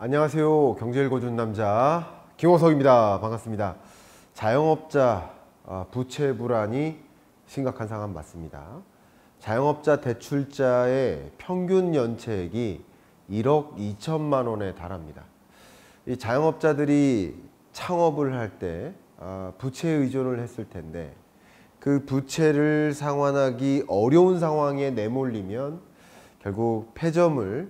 안녕하세요. 경제 읽어준 남자 김호석입니다. 반갑습니다. 자영업자 부채 불안이 심각한 상황 맞습니다. 자영업자 대출자의 평균 연체액이 1억 2천만 원에 달합니다. 이 자영업자들이 창업을 할 때 부채에 의존을 했을 텐데 그 부채를 상환하기 어려운 상황에 내몰리면 결국 폐점을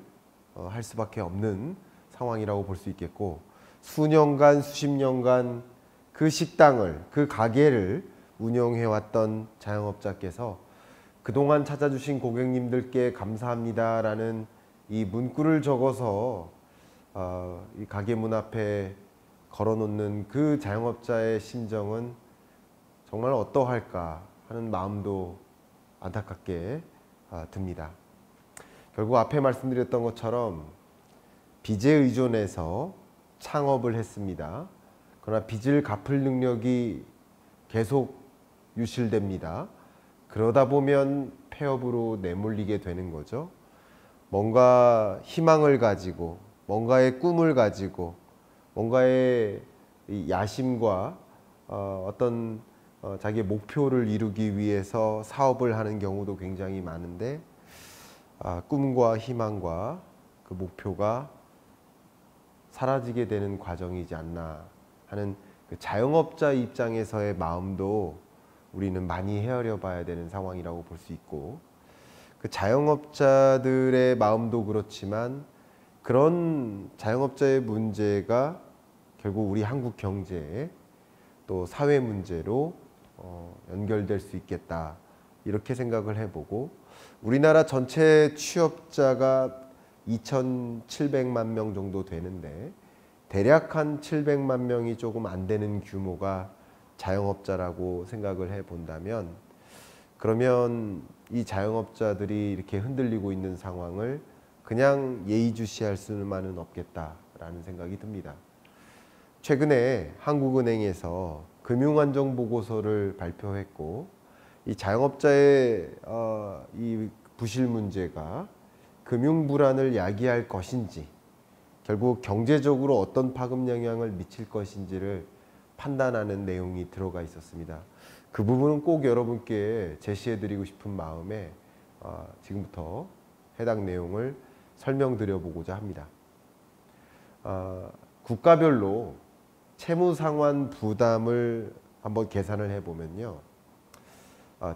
할 수밖에 없는 상황이라고 볼 수 있겠고, 수년간 수십 년간 그 식당을, 그 가게를 운영해왔던 자영업자께서 그동안 찾아주신 고객님들께 감사합니다라는 이 문구를 적어서 이 가게 문 앞에 걸어놓는 그 자영업자의 심정은 정말 어떠할까 하는 마음도 안타깝게 듭니다. 결국 앞에 말씀드렸던 것처럼 빚에 의존해서 창업을 했습니다. 그러나 빚을 갚을 능력이 계속 유실됩니다. 그러다 보면 폐업으로 내몰리게 되는 거죠. 뭔가 희망을 가지고, 뭔가의 꿈을 가지고, 뭔가의 야심과 어떤 자기의 목표를 이루기 위해서 사업을 하는 경우도 굉장히 많은데, 꿈과 희망과 그 목표가 사라지게 되는 과정이지 않나 하는 그 자영업자 입장에서의 마음도 우리는 많이 헤아려 봐야 되는 상황이라고 볼 수 있고, 그 자영업자들의 마음도 그렇지만 그런 자영업자의 문제가 결국 우리 한국 경제에 또 사회 문제로 연결될 수 있겠다, 이렇게 생각을 해보고, 우리나라 전체 취업자가 2,700만 명 정도 되는데 대략 한 700만 명이 조금 안 되는 규모가 자영업자라고 생각을 해 본다면, 그러면 이 자영업자들이 이렇게 흔들리고 있는 상황을 그냥 예의주시할 수만은 없겠다라는 생각이 듭니다. 최근에 한국은행에서 금융안정보고서를 발표했고, 이 자영업자의 이 부실 문제가 금융불안을 야기할 것인지, 결국 경제적으로 어떤 파급 영향을 미칠 것인지를 판단하는 내용이 들어가 있었습니다. 그 부분은 꼭 여러분께 제시해 드리고 싶은 마음에 지금부터 해당 내용을 설명드려 보고자 합니다. 국가별로 채무상환 부담을 한번 계산을 해보면요,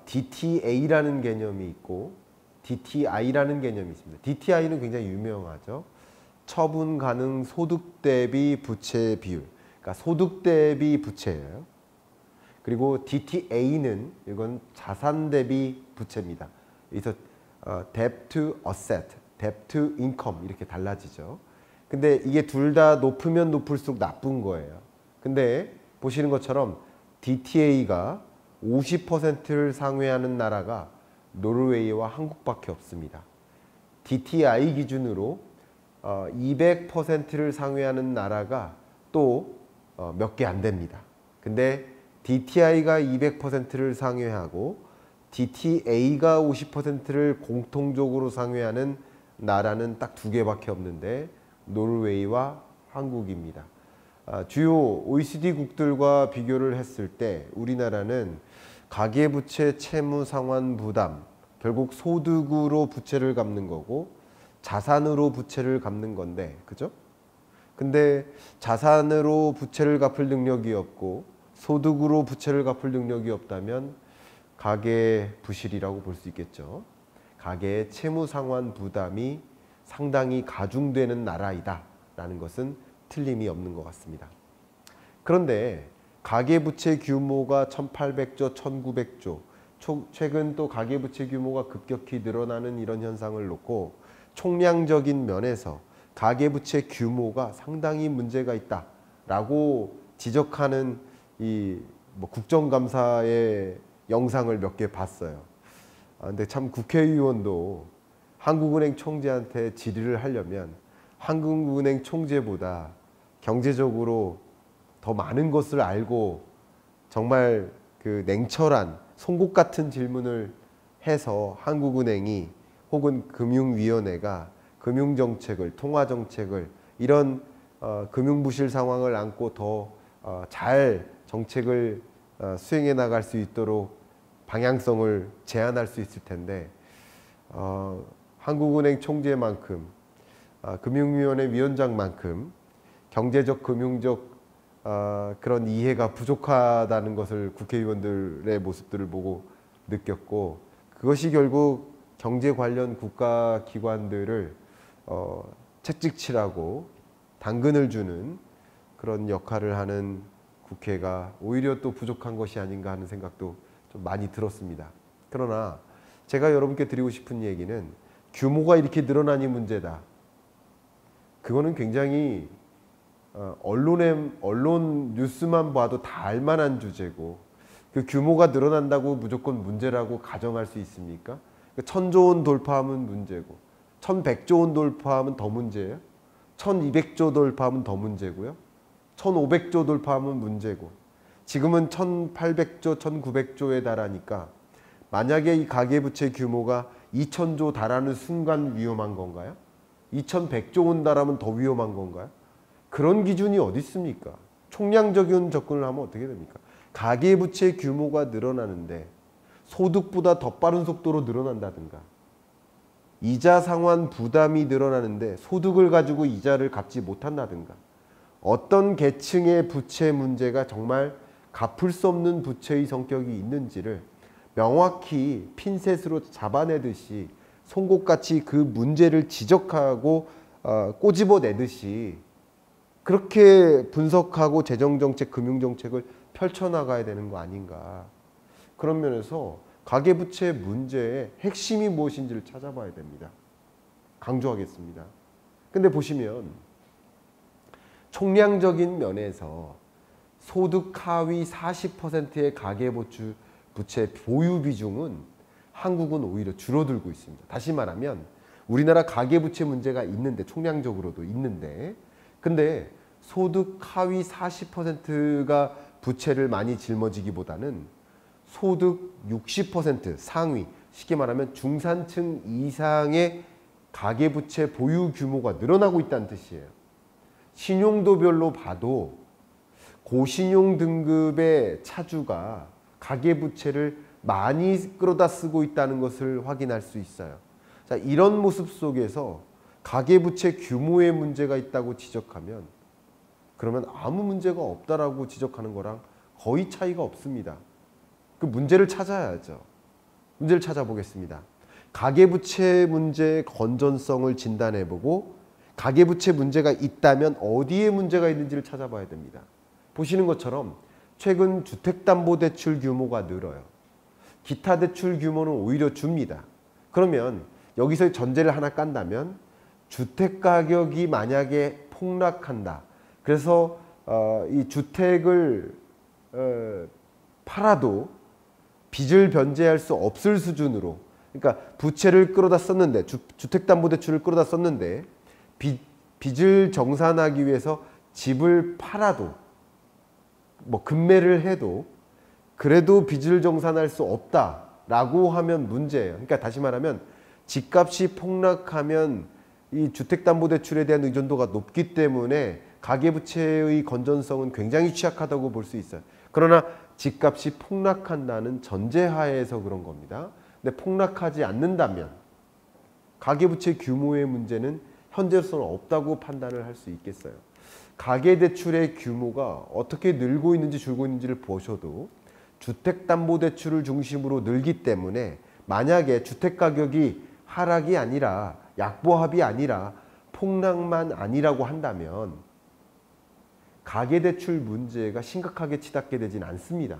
DTA라는 개념이 있고 DTI라는 개념이 있습니다. DTI는 굉장히 유명하죠. 처분 가능 소득 대비 부채 비율, 그러니까 소득 대비 부채예요. 그리고 DTA는 이건 자산 대비 부채입니다. 여기서 debt to asset, debt to income 이렇게 달라지죠. 근데 이게 둘 다 높으면 높을수록 나쁜 거예요. 근데 보시는 것처럼 DTA가 50%를 상회하는 나라가 노르웨이와 한국밖에 없습니다. DTI 기준으로 200%를 상회하는 나라가 또 몇 개 안 됩니다. 근데 DTI가 200%를 상회하고 DTA가 50%를 공통적으로 상회하는 나라는 딱 두 개밖에 없는데 노르웨이와 한국입니다. 주요 OECD 국들과 비교를 했을 때 우리나라는 가계부채 채무 상환 부담, 결국 소득으로 부채를 갚는 거고 자산으로 부채를 갚는 건데, 그죠? 근데 자산으로 부채를 갚을 능력이 없고 소득으로 부채를 갚을 능력이 없다면 가계 부실이라고 볼 수 있겠죠. 가계의 채무 상환 부담이 상당히 가중되는 나라이다 라는 것은 틀림이 없는 것 같습니다. 그런데 가계부채 규모가 1,800조, 1,900조, 최근 또 가계부채 규모가 급격히 늘어나는 이런 현상을 놓고 총량적인 면에서 가계부채 규모가 상당히 문제가 있다라고 지적하는 이 국정감사의 영상을 몇 개 봤어요. 근데 참 국회의원도 한국은행 총재한테 질의를 하려면 한국은행 총재보다 경제적으로 더 많은 것을 알고 정말 그 냉철한 송곳 같은 질문을 해서 한국은행이 혹은 금융위원회가 금융정책을, 통화정책을, 이런 금융부실 상황을 안고 더 잘 정책을 수행해 나갈 수 있도록 방향성을 제안할 수 있을 텐데 한국은행 총재만큼 금융위원회 위원장만큼 경제적 금융적 그런 이해가 부족하다는 것을 국회의원들의 모습들을 보고 느꼈고, 그것이 결국 경제 관련 국가기관들을 채찍질하고 당근을 주는 그런 역할을 하는 국회가 오히려 또 부족한 것이 아닌가 하는 생각도 좀 많이 들었습니다. 그러나 제가 여러분께 드리고 싶은 얘기는 규모가 이렇게 늘어나니 문제다. 그거는 굉장히 언론 뉴스만 봐도 다 알만한 주제고, 그 규모가 늘어난다고 무조건 문제라고 가정할 수 있습니까? 1000조 원 돌파하면 문제고 1100조 원 돌파하면 더 문제예요? 1200조 돌파하면 더 문제고요? 1500조 돌파하면 문제고, 지금은 1800조, 1900조에 달하니까 만약에 이 가계부채 규모가 2000조 달하는 순간 위험한 건가요? 2100조 원 달하면 더 위험한 건가요? 그런 기준이 어디 있습니까? 총량적인 접근을 하면 어떻게 됩니까? 가계부채 규모가 늘어나는데 소득보다 더 빠른 속도로 늘어난다든가, 이자 상환 부담이 늘어나는데 소득을 가지고 이자를 갚지 못한다든가, 어떤 계층의 부채 문제가 정말 갚을 수 없는 부채의 성격이 있는지를 명확히 핀셋으로 잡아내듯이 송곳같이 그 문제를 지적하고 꼬집어내듯이 그렇게 분석하고 재정정책, 금융정책을 펼쳐나가야 되는 거 아닌가. 그런 면에서 가계부채 문제의 핵심이 무엇인지를 찾아봐야 됩니다. 강조하겠습니다. 근데 보시면 총량적인 면에서 소득 하위 40%의 가계부채 보유 비중은 한국은 오히려 줄어들고 있습니다. 다시 말하면 우리나라 가계부채 문제가 있는데, 총량적으로도 있는데, 근데 소득 하위 40%가 부채를 많이 짊어지기보다는 소득 60% 상위, 쉽게 말하면 중산층 이상의 가계부채 보유 규모가 늘어나고 있다는 뜻이에요. 신용도별로 봐도 고신용 등급의 차주가 가계부채를 많이 끌어다 쓰고 있다는 것을 확인할 수 있어요. 자, 이런 모습 속에서 가계부채 규모의 문제가 있다고 지적하면, 그러면 아무 문제가 없다라고 지적하는 거랑 거의 차이가 없습니다. 그 문제를 찾아야죠. 문제를 찾아보겠습니다. 가계부채 문제의 건전성을 진단해보고 가계부채 문제가 있다면 어디에 문제가 있는지를 찾아봐야 됩니다. 보시는 것처럼 최근 주택담보대출 규모가 늘어요. 기타 대출 규모는 오히려 줍니다. 그러면 여기서 전제를 하나 깐다면 주택가격이 만약에 폭락한다. 그래서 이 주택을 팔아도 빚을 변제할 수 없을 수준으로, 그러니까 부채를 끌어다 썼는데, 주택담보대출을 끌어다 썼는데 빚을 정산하기 위해서 집을 팔아도, 뭐 금매를 해도 그래도 빚을 정산할 수 없다라고 하면 문제예요. 그러니까 다시 말하면 집값이 폭락하면 이 주택담보대출에 대한 의존도가 높기 때문에 가계부채의 건전성은 굉장히 취약하다고 볼 수 있어요. 그러나 집값이 폭락한다는 전제하에서 그런 겁니다. 근데 폭락하지 않는다면 가계부채 규모의 문제는 현재로서는 없다고 판단을 할 수 있겠어요. 가계대출의 규모가 어떻게 늘고 있는지 줄고 있는지를 보셔도 주택담보대출을 중심으로 늘기 때문에 만약에 주택가격이 하락이 아니라 약보합이 아니라 폭락만 아니라고 한다면 가계대출 문제가 심각하게 치닫게 되진 않습니다.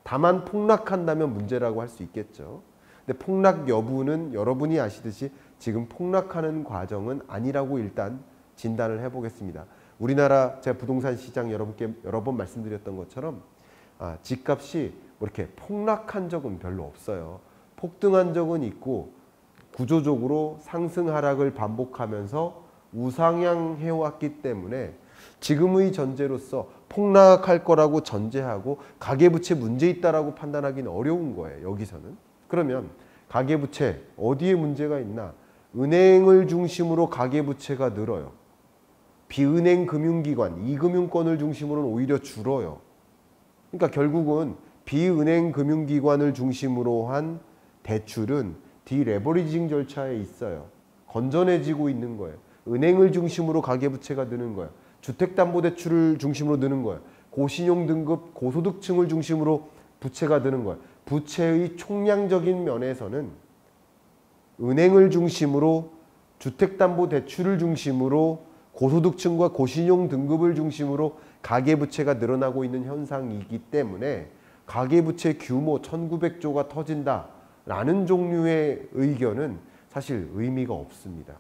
다만 폭락한다면 문제라고 할 수 있겠죠. 근데 폭락 여부는 여러분이 아시듯이 지금 폭락하는 과정은 아니라고 일단 진단을 해보겠습니다. 우리나라, 제가 부동산 시장 여러분께 여러 번 말씀드렸던 것처럼 집값이 뭐 이렇게 폭락한 적은 별로 없어요. 폭등한 적은 있고 구조적으로 상승 하락을 반복하면서 우상향해 왔기 때문에 지금의 전제로서 폭락할 거라고 전제하고 가계부채 문제 있다라고 판단하기는 어려운 거예요. 여기서는. 그러면 가계부채 어디에 문제가 있나? 은행을 중심으로 가계부채가 늘어요. 비은행 금융기관, 이금융권을 중심으로는 오히려 줄어요. 그러니까 결국은 비은행 금융기관을 중심으로 한 대출은 디레버리징 절차에 있어요. 건전해지고 있는 거예요. 은행을 중심으로 가계부채가 느는 거예요. 주택담보대출을 중심으로 느는 거예요. 고신용등급, 고소득층을 중심으로 부채가 느는 거예요. 부채의 총량적인 면에서는 은행을 중심으로 주택담보대출을 중심으로 고소득층과 고신용등급을 중심으로 가계부채가 늘어나고 있는 현상이기 때문에 가계부채 규모 1900조가 터진다라는 종류의 의견은 사실 의미가 없습니다.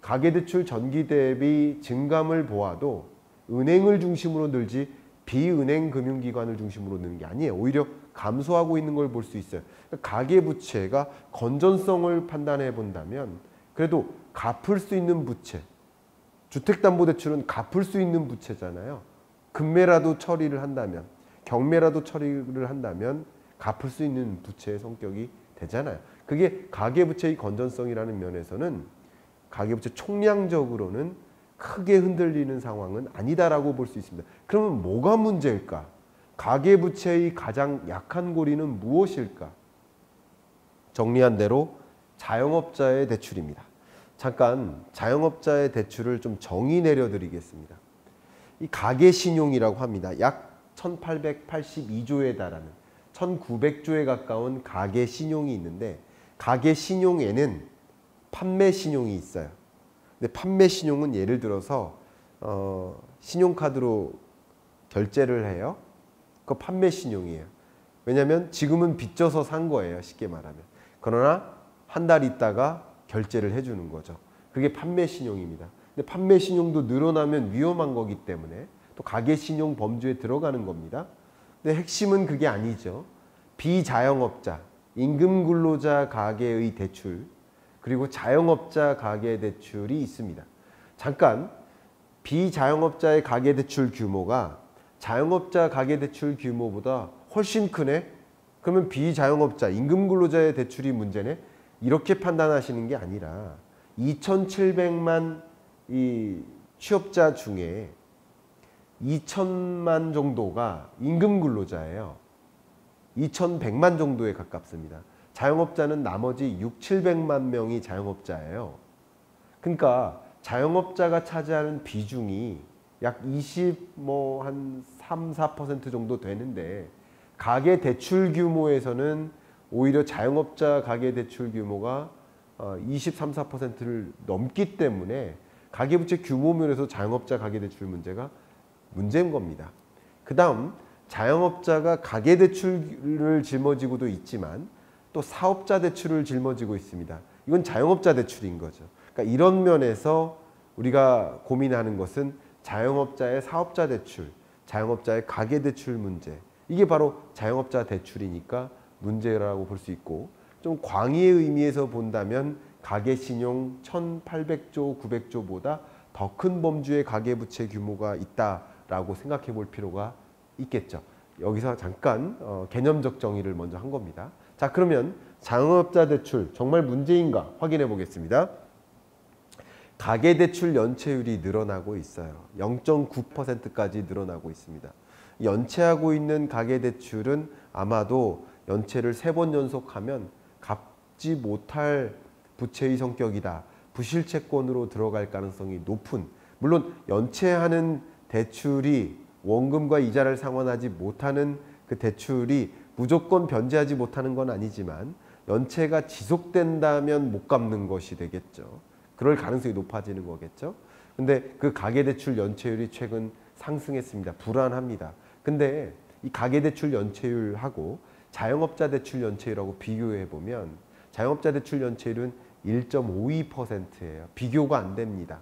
가계대출 전기 대비 증감을 보아도 은행을 중심으로 늘지 비은행 금융기관을 중심으로 느는 게 아니에요. 오히려 감소하고 있는 걸 볼 수 있어요. 가계부채가 건전성을 판단해 본다면 그래도 갚을 수 있는 부채, 주택담보대출은 갚을 수 있는 부채잖아요. 금매라도 처리를 한다면, 경매라도 처리를 한다면 갚을 수 있는 부채의 성격이 되잖아요. 그게 가계부채의 건전성이라는 면에서는 가계부채 총량적으로는 크게 흔들리는 상황은 아니다라고 볼 수 있습니다. 그러면 뭐가 문제일까? 가계부채의 가장 약한 고리는 무엇일까? 정리한 대로 자영업자의 대출입니다. 잠깐 자영업자의 대출을 좀 정의 내려드리겠습니다. 이 가계신용이라고 합니다. 약 1882조에 달하는 1900조에 가까운 가계신용이 있는데 가계신용에는 판매신용이 있어요. 근데 판매신용은 예를 들어서 신용카드로 결제를 해요. 그거 판매신용이에요. 왜냐하면 지금은 빚져서 산 거예요. 쉽게 말하면. 그러나 한 달 있다가 결제를 해주는 거죠. 그게 판매신용입니다. 근데 판매신용도 늘어나면 위험한 거기 때문에 또 가계신용 범주에 들어가는 겁니다. 근데 핵심은 그게 아니죠. 비자영업자, 임금근로자 가계의 대출, 그리고 자영업자 가계대출이 있습니다. 잠깐 비자영업자의 가계대출 규모가 자영업자 가계대출 규모보다 훨씬 크네? 그러면 비자영업자, 임금근로자의 대출이 문제네? 이렇게 판단하시는 게 아니라 2,700만 이 취업자 중에 2,000만 정도가 임금근로자예요. 2,100만 정도에 가깝습니다. 자영업자는 나머지 6,700만 명이 자영업자예요. 그러니까 자영업자가 차지하는 비중이 약 3, 4% 정도 되는데 가계대출 규모에서는 오히려 자영업자 가계대출 규모가 23, 4%를 넘기 때문에 가계부채 규모 면에서 자영업자 가계대출 문제가 문제인 겁니다. 그 다음 자영업자가 가계대출을 짊어지고도 있지만 또 사업자 대출을 짊어지고 있습니다. 이건 자영업자 대출인 거죠. 그러니까 이런 면에서 우리가 고민하는 것은 자영업자의 사업자 대출, 자영업자의 가계대출 문제, 이게 바로 자영업자 대출이니까 문제라고 볼 수 있고, 좀 광의의 의미에서 본다면 가계신용 1800조, 900조보다 더 큰 범주의 가계부채 규모가 있다라고 생각해 볼 필요가 있겠죠. 여기서 잠깐 개념적 정의를 먼저 한 겁니다. 자, 그러면 자영업자 대출 정말 문제인가 확인해 보겠습니다. 가계대출 연체율이 늘어나고 있어요. 0.9%까지 늘어나고 있습니다. 연체하고 있는 가계대출은 아마도 연체를 3번 연속하면 갚지 못할 부채의 성격이다. 부실채권으로 들어갈 가능성이 높은, 물론 연체하는 대출이 원금과 이자를 상환하지 못하는 그 대출이 무조건 변제하지 못하는 건 아니지만 연체가 지속된다면 못 갚는 것이 되겠죠. 그럴 가능성이 높아지는 거겠죠. 근데 그 가계대출 연체율이 최근 상승했습니다. 불안합니다. 근데 이 가계대출 연체율하고 자영업자 대출 연체율하고 비교해 보면 자영업자 대출 연체율은 1.52%예요. 비교가 안 됩니다.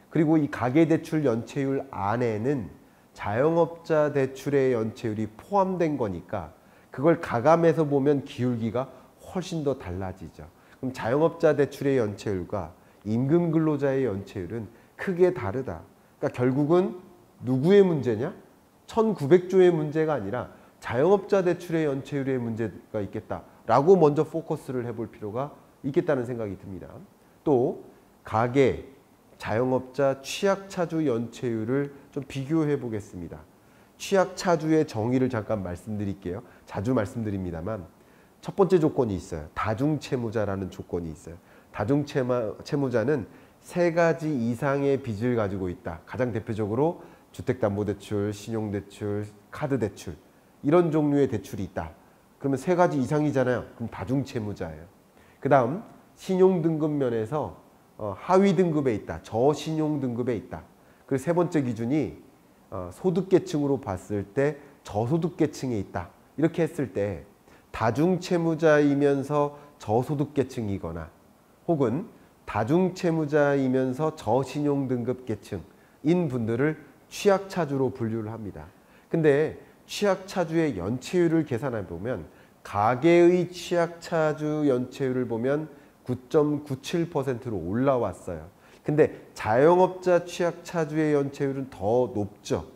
그리고 이 가계대출 연체율 안에는 자영업자 대출의 연체율이 포함된 거니까 그걸 가감해서 보면 기울기가 훨씬 더 달라지죠. 그럼 자영업자 대출의 연체율과 임금근로자의 연체율은 크게 다르다. 그러니까 결국은 누구의 문제냐? 1900조의 문제가 아니라 자영업자 대출의 연체율의 문제가 있겠다라고 먼저 포커스를 해볼 필요가 있겠다는 생각이 듭니다. 또 가계, 자영업자 취약차주 연체율을 좀 비교해 보겠습니다. 취약차주의 정의를 잠깐 말씀드릴게요. 자주 말씀드립니다만 첫 번째 조건이 있어요. 다중채무자라는 조건이 있어요. 다중채무자는 세 가지 이상의 빚을 가지고 있다. 가장 대표적으로 주택담보대출, 신용대출, 카드대출 이런 종류의 대출이 있다. 그러면 세 가지 이상이잖아요. 그럼 다중채무자예요. 그 다음 신용등급 면에서 하위 등급에 있다. 저신용 등급에 있다. 그리고 세 번째 기준이 소득계층으로 봤을 때 저소득계층에 있다. 이렇게 했을 때 다중채무자이면서 저소득계층이거나 혹은 다중채무자이면서 저신용 등급 계층인 분들을 취약차주로 분류를 합니다. 근데 취약차주의 연체율을 계산해 보면 가계의 취약차주 연체율을 보면 9.97%로 올라왔어요. 근데 자영업자 취약차주의 연체율은 더 높죠.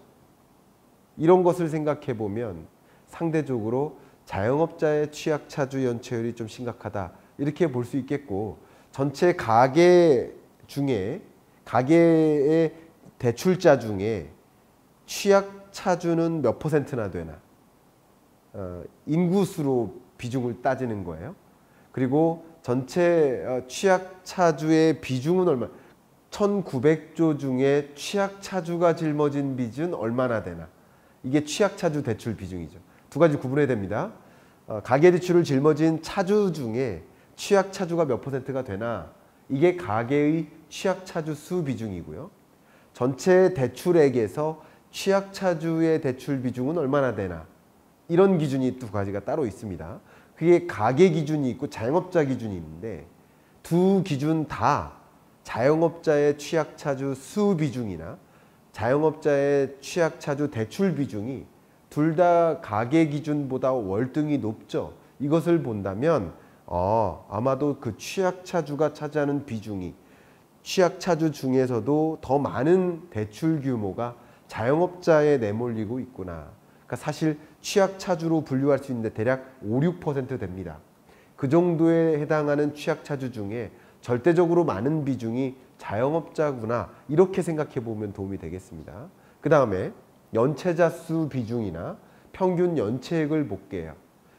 이런 것을 생각해 보면 상대적으로 자영업자의 취약차주 연체율이 좀 심각하다. 이렇게 볼 수 있겠고 전체 가계 중에 가계의 대출자 중에 취약차주는 몇 %나 되나? 인구수로 비중을 따지는 거예요. 그리고 전체 취약차주의 비중은 얼마? 1900조 중에 취약차주가 짊어진 빚은 얼마나 되나? 이게 취약차주 대출 비중이죠. 두 가지 구분해야 됩니다. 가계대출을 짊어진 차주 중에 취약차주가 몇 %가 되나? 이게 가계의 취약차주 수 비중이고요. 전체 대출액에서 취약차주의 대출 비중은 얼마나 되나? 이런 기준이 두 가지가 따로 있습니다. 그게 가계 기준이 있고 자영업자 기준이 있는데 두 기준 다 자영업자의 취약차주 수 비중이나 자영업자의 취약차주 대출 비중이 둘 다 가계 기준보다 월등히 높죠. 이것을 본다면 아마도 그 취약차주가 차지하는 비중이 취약차주 중에서도 더 많은 대출 규모가 자영업자에 내몰리고 있구나. 그러니까 사실 취약차주로 분류할 수 있는데 대략 5, 6% 됩니다. 그 정도에 해당하는 취약차주 중에 절대적으로 많은 비중이 자영업자구나. 이렇게 생각해 보면 도움이 되겠습니다. 그 다음에 연체자 수 비중이나 평균 연체액을 볼게요.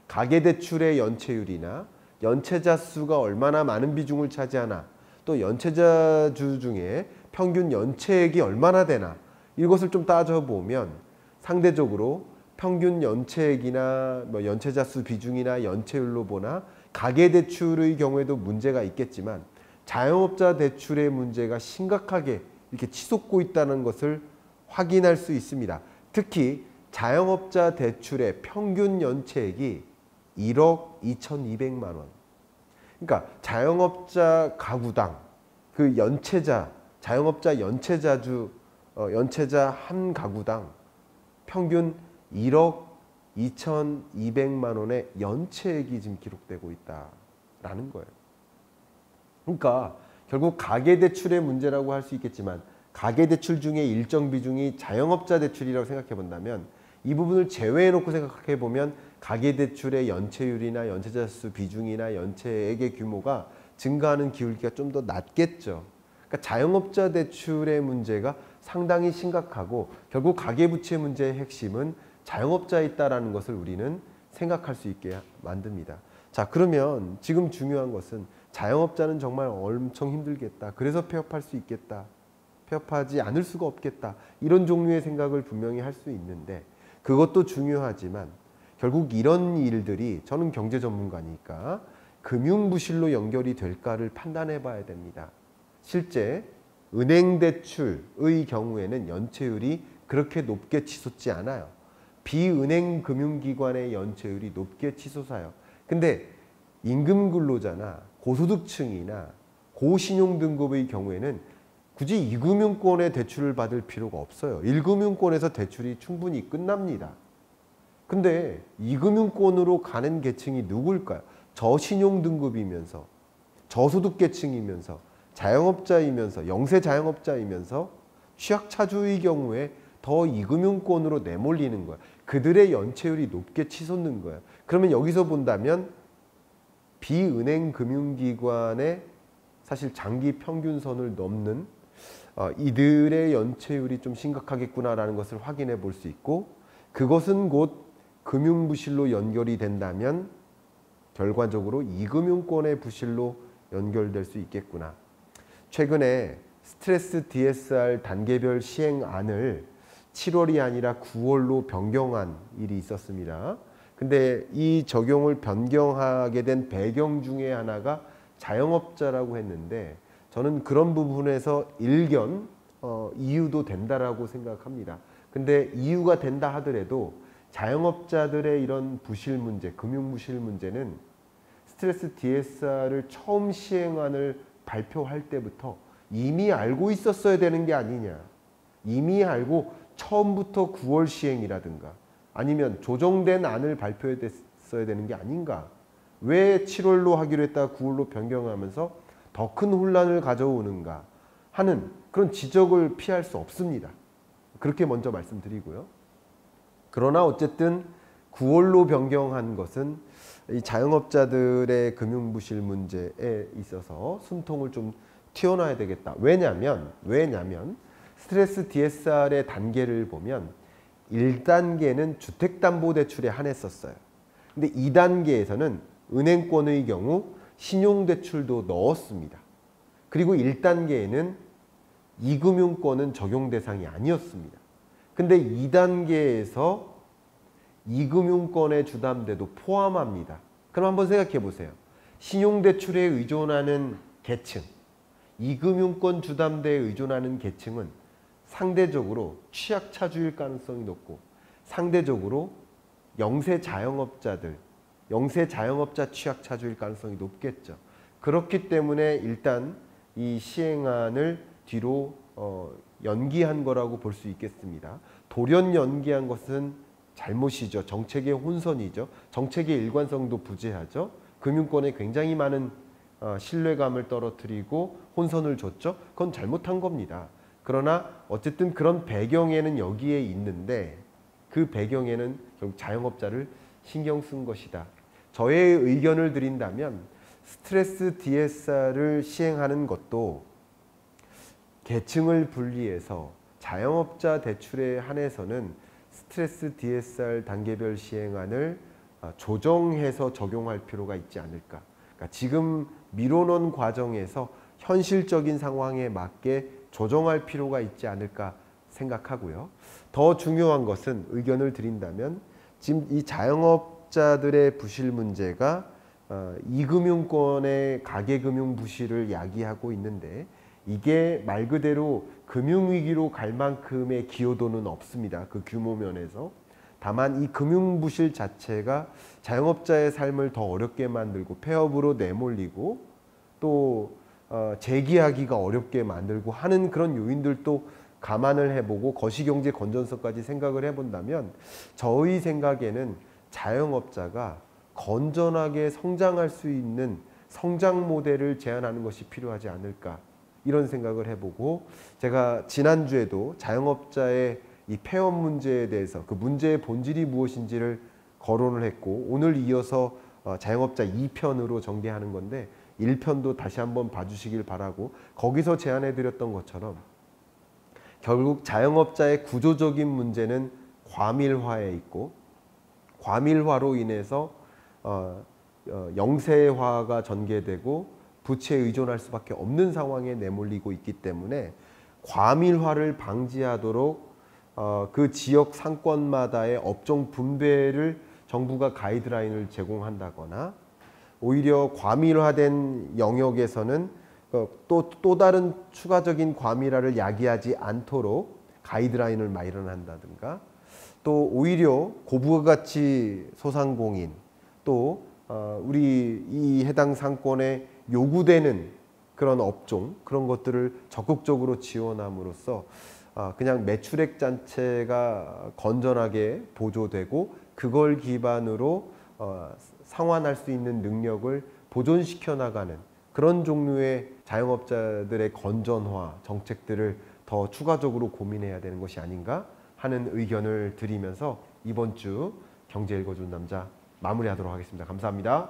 가계대출의 연체율이나 연체자 수가 얼마나 많은 비중을 차지하나 또 연체자주 중에 평균 연체액이 얼마나 되나 이것을 좀 따져보면 상대적으로 평균 연체액이나 연체자 수 비중이나 연체율로 보나 가계대출의 경우에도 문제가 있겠지만 자영업자 대출의 문제가 심각하게 이렇게 치솟고 있다는 것을 확인할 수 있습니다. 특히 자영업자 대출의 평균 연체액이 1억 2,200만 원. 그러니까 자영업자 가구당 그 연체자, 자영업자 연체자주, 연체자 한 가구당 평균 1억 2,200만 원의 연체액이 지금 기록되고 있다라는 거예요. 그러니까 결국 가계대출의 문제라고 할 수 있겠지만 가계대출 중에 일정 비중이 자영업자 대출이라고 생각해 본다면 이 부분을 제외해 놓고 생각해 보면 가계대출의 연체율이나 연체자 수 비중이나 연체액의 규모가 증가하는 기울기가 좀 더 낮겠죠. 그러니까 자영업자 대출의 문제가 상당히 심각하고 결국 가계부채 문제의 핵심은 자영업자에 있다는 것을 우리는 생각할 수 있게 만듭니다. 자, 그러면 지금 중요한 것은 자영업자는 정말 엄청 힘들겠다. 그래서 폐업할 수 있겠다. 폐업하지 않을 수가 없겠다. 이런 종류의 생각을 분명히 할 수 있는데 그것도 중요하지만 결국 이런 일들이 저는 경제 전문가니까 금융부실로 연결이 될까를 판단해 봐야 됩니다. 실제 은행 대출의 경우에는 연체율이 그렇게 높게 치솟지 않아요. 비은행 금융기관의 연체율이 높게 치솟아요. 근데 임금 근로자나 고소득층이나 고신용 등급의 경우에는 굳이 2금융권의 대출을 받을 필요가 없어요. 1금융권에서 대출이 충분히 끝납니다. 근데 2금융권으로 가는 계층이 누굴까요? 저신용 등급이면서 저소득 계층이면서 자영업자이면서 영세 자영업자이면서 취약차주의 경우에 더 2금융권으로 내몰리는 거예요. 그들의 연체율이 높게 치솟는 거예요. 그러면 여기서 본다면 비은행 금융기관의 사실 장기 평균선을 넘는 이들의 연체율이 좀 심각하겠구나라는 것을 확인해 볼 수 있고, 그것은 곧 금융부실로 연결이 된다면 결과적으로 이금융권의 부실로 연결될 수 있겠구나. 최근에 스트레스 DSR 단계별 시행안을 7월이 아니라 9월로 변경한 일이 있었습니다. 근데 이 적용을 변경하게 된 배경 중에 하나가 자영업자라고 했는데, 저는 그런 부분에서 일견 이유도 된다라고 생각합니다. 근데 이유가 된다 하더라도 자영업자들의 이런 부실 문제, 금융 부실 문제는 스트레스 DSR을 처음 시행안을 발표할 때부터 이미 알고 있었어야 되는 게 아니냐. 이미 알고 처음부터 9월 시행이라든가 아니면 조정된 안을 발표했어야 되는 게 아닌가. 왜 7월로 하기로 했다가 9월로 변경하면서 더 큰 혼란을 가져오는가 하는 그런 지적을 피할 수 없습니다. 그렇게 먼저 말씀드리고요. 그러나 어쨌든 9월로 변경한 것은 이 자영업자들의 금융부실 문제에 있어서 숨통을 좀 튀어놔야 되겠다. 왜냐하면 스트레스 DSR의 단계를 보면 1단계는 주택담보대출에 한했었어요. 근데 2단계에서는 은행권의 경우 신용대출도 넣었습니다. 그리고 1단계에는 이금융권은 적용 대상이 아니었습니다. 근데 2단계에서 이금융권의 주담대도 포함합니다. 그럼 한번 생각해 보세요. 신용대출에 의존하는 계층, 이금융권 주담대에 의존하는 계층은 상대적으로 취약차주일 가능성이 높고, 상대적으로 영세 자영업자 취약차주일 가능성이 높겠죠. 그렇기 때문에 일단 이 시행안을 뒤로 연기한 거라고 볼 수 있겠습니다. 돌연 연기한 것은 잘못이죠. 정책의 혼선이죠. 정책의 일관성도 부재하죠. 금융권에 굉장히 많은 신뢰감을 떨어뜨리고 혼선을 줬죠. 그건 잘못한 겁니다. 그러나 어쨌든 그런 배경에는 여기에 있는데, 그 배경에는 결국 자영업자를 신경 쓴 것이다. 저의 의견을 드린다면 스트레스 DSR을 시행하는 것도 계층을 분리해서 자영업자 대출에 한해서는 스트레스 DSR 단계별 시행안을 조정해서 적용할 필요가 있지 않을까. 그러니까 지금 미뤄놓은 과정에서 현실적인 상황에 맞게 조정할 필요가 있지 않을까 생각하고요. 더 중요한 것은, 의견을 드린다면 지금 이 자영업자들의 부실 문제가 이금융권의 가계금융 부실을 야기하고 있는데, 이게 말 그대로 금융위기로 갈 만큼의 기여도는 없습니다. 그 규모 면에서. 다만 이 금융부실 자체가 자영업자의 삶을 더 어렵게 만들고 폐업으로 내몰리고 또 재기하기가 어렵게 만들고 하는 그런 요인들도 감안을 해보고 거시경제 건전성까지 생각을 해본다면, 저희 생각에는 자영업자가 건전하게 성장할 수 있는 성장 모델을 제안하는 것이 필요하지 않을까, 이런 생각을 해보고, 제가 지난주에도 자영업자의 이 폐업 문제에 대해서 그 문제의 본질이 무엇인지를 거론을 했고, 오늘 이어서 자영업자 2편으로 전개하는 건데 1편도 다시 한번 봐주시길 바라고, 거기서 제안해 드렸던 것처럼 결국 자영업자의 구조적인 문제는 과밀화에 있고, 과밀화로 인해서 영세화가 전개되고 부채에 의존할 수밖에 없는 상황에 내몰리고 있기 때문에, 과밀화를 방지하도록 그 지역 상권마다의 업종 분배를 정부가 가이드라인을 제공한다거나, 오히려 과밀화된 영역에서는 또 다른 추가적인 과밀화를 야기하지 않도록 가이드라인을 마련한다든가, 또 오히려 고부가가치 소상공인, 또 우리 이 해당 상권에 요구되는 그런 업종, 그런 것들을 적극적으로 지원함으로써 그냥 매출액 자체가 건전하게 보조되고 그걸 기반으로 상환할 수 있는 능력을 보존시켜 나가는 그런 종류의 자영업자들의 건전화 정책들을 더 추가적으로 고민해야 되는 것이 아닌가 하는 의견을 드리면서 이번 주 경제 읽어주는 남자 마무리하도록 하겠습니다. 감사합니다.